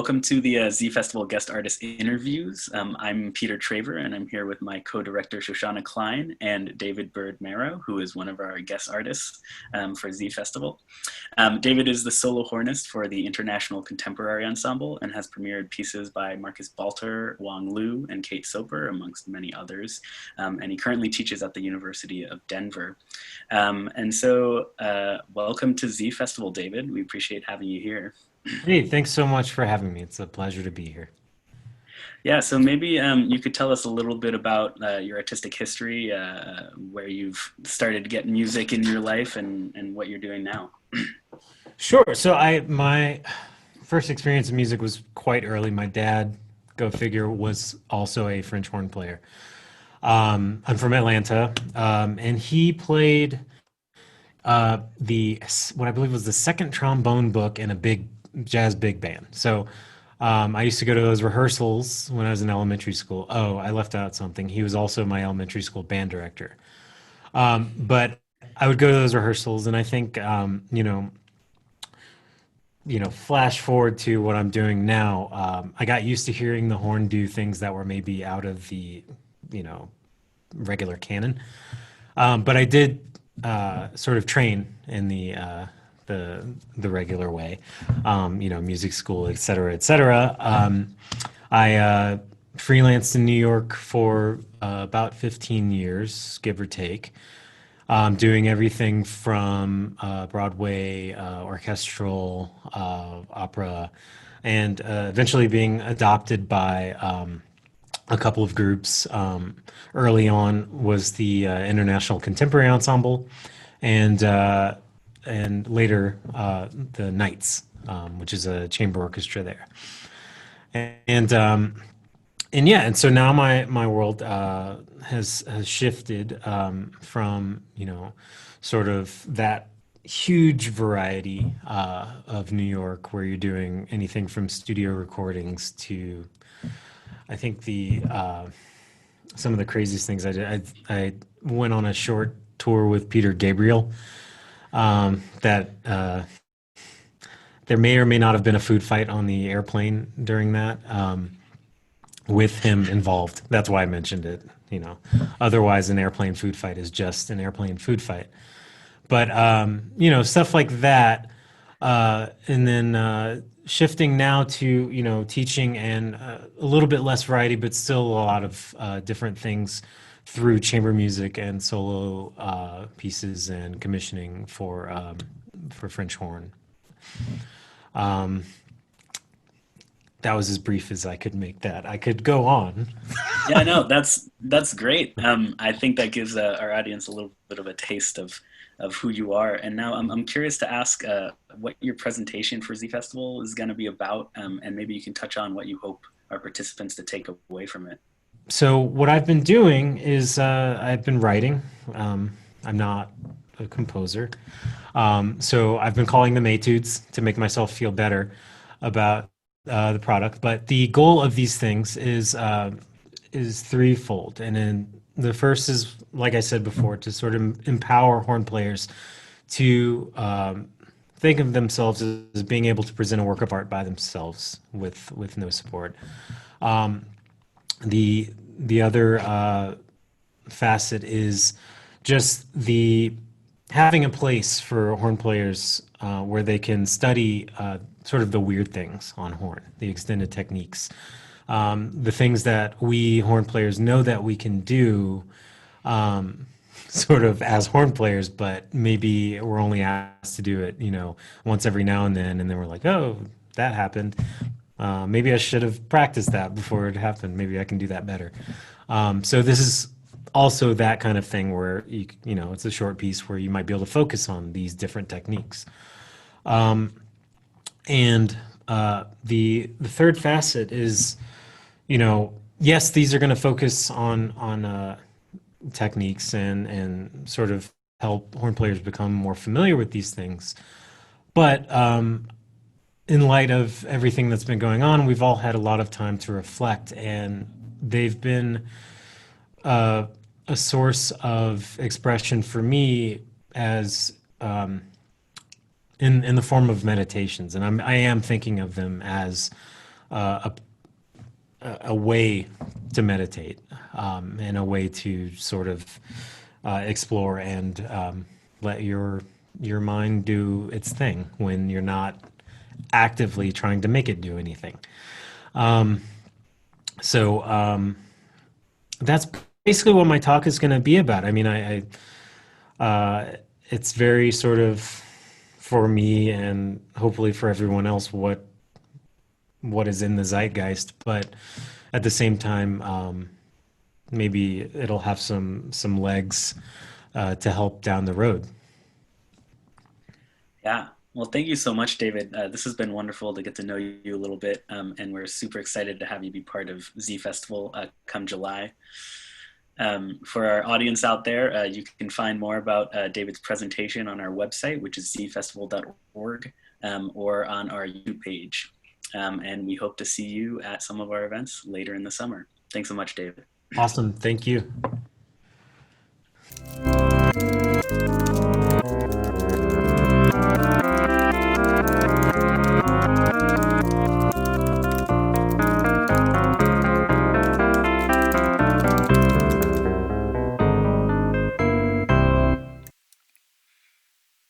Welcome to the zFestival guest artist interviews. I'm Peter Traver, and I'm here with my co-director Shoshana Klein and David Byrd-Marrow, who is one of our guest artists for zFestival. David is the solo hornist for the International Contemporary Ensemble and has premiered pieces by Marcus Balter, Wong Liu, and Kate Soper, amongst many others. And he currently teaches at the University of Denver. Welcome to zFestival, David. We appreciate having you here. Hey, thanks so much for having me. It's a pleasure to be here. Yeah, so maybe you could tell us a little bit about your artistic history, where you've started getting music in your life and what you're doing now. Sure. So my first experience in music was quite early. My dad, go figure, was also a French horn player. I'm from Atlanta, and he played the what I believe was the second trombone book in a big jazz big band. So I used to go to those rehearsals when I was in elementary school. Oh, I left out something. He was also my elementary school band director. But I would go to those rehearsals, and I think flash forward to what I'm doing now. I got used to hearing the horn do things that were maybe out of the regular canon. But I did sort of train in the regular way, music school, et cetera, et cetera. I freelanced in New York for about 15 years, give or take, doing everything from Broadway, orchestral, opera, and eventually being adopted by a couple of groups. Early on was the International Contemporary Ensemble, and later the Knights, which is a chamber orchestra there. And so now my world has shifted from sort of that huge variety of New York, where you're doing anything from studio recordings to, I think, the some of the craziest things I did. I went on a short tour with Peter Gabriel. That there may or may not have been a food fight on the airplane during that, with him involved. That's why I mentioned it. Otherwise, an airplane food fight is just an airplane food fight. But stuff like that, and then shifting now to teaching and a little bit less variety, but still a lot of different things through chamber music and solo pieces and commissioning for French horn. That was as brief as I could make that. I could go on. Yeah, no, that's great. I think that gives our audience a little bit of a taste of who you are. And now I'm curious to ask what your presentation for zFestival is going to be about, and maybe you can touch on what you hope our participants to take away from it. So what I've been doing is I've been writing. I'm not a composer. So I've been calling them etudes to make myself feel better about the product. But the goal of these things is threefold. And then the first is, like I said before, to sort of empower horn players to think of themselves as being able to present a work of art by themselves with no support. The other facet is just the having a place for horn players where they can study sort of the weird things on horn, the extended techniques, the things that we horn players know that we can do, sort of as horn players, but maybe we're only asked to do it, once every now and then we're like, oh, that happened. Maybe I should have practiced that before it happened. Maybe I can do that better. So this is also that kind of thing where it's a short piece where you might be able to focus on these different techniques. And the third facet is, yes, these are going to focus on techniques and sort of help horn players become more familiar with these things, but in light of everything that's been going on, we've all had a lot of time to reflect, and they've been a source of expression for me as in the form of meditations, and I am thinking of them as a, a way to meditate, and a way to sort of explore and let your mind do its thing when you're not actively trying to make it do anything. So that's basically what my talk is going to be about. I mean, it's very sort of for me and hopefully for everyone else what is in the zeitgeist, but at the same time, maybe it'll have some legs to help down the road. Yeah. Well, thank you so much, David. This has been wonderful to get to know you a little bit, and we're super excited to have you be part of zFestival come July. For our audience out there, you can find more about David's presentation on our website, which is zfestival.org, or on our YouTube page. And we hope to see you at some of our events later in the summer. Thanks so much, David. Awesome. Thank you.